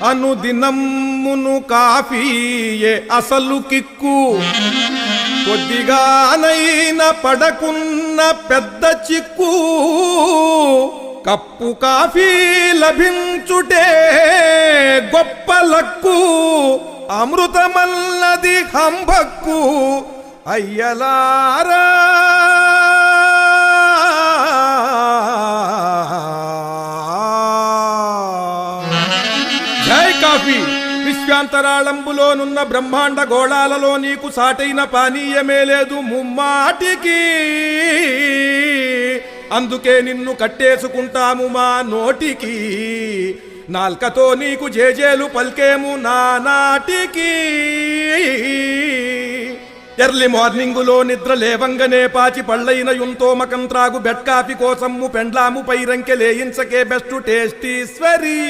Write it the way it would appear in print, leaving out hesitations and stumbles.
అనుదినమ్మును కాఫీయే అసలు కిక్కు. కొద్దిగానైనా పడకున్న పెద్ద చిక్కు. కప్పు కాఫీ లభించుటే గొప్ప లక్కు. అమృతమల్లది హంభక్కు అయ్యలారా. జై కాఫీ. విశ్వాంతరాళంబులోనున్న బ్రహ్మాండ గోళాలలో నీకు సాటైన పానీయమే లేదు ముమ్మాటికి. అందుకే నిన్ను కట్టేసుకుంటాము మా నోటికి. నాల్కతో నీకు జేజేలు పల్కేము నానాటికి. ఎర్లీ మార్నింగులో నిద్ర లేవంగనే పాచి పళ్ళైన యుంతోమకం త్రాగు బెడ్ కాఫీ కోసము పెండ్లాము పైరంకె లేయించకే బెస్ట్ టేస్టీశ్వరీ.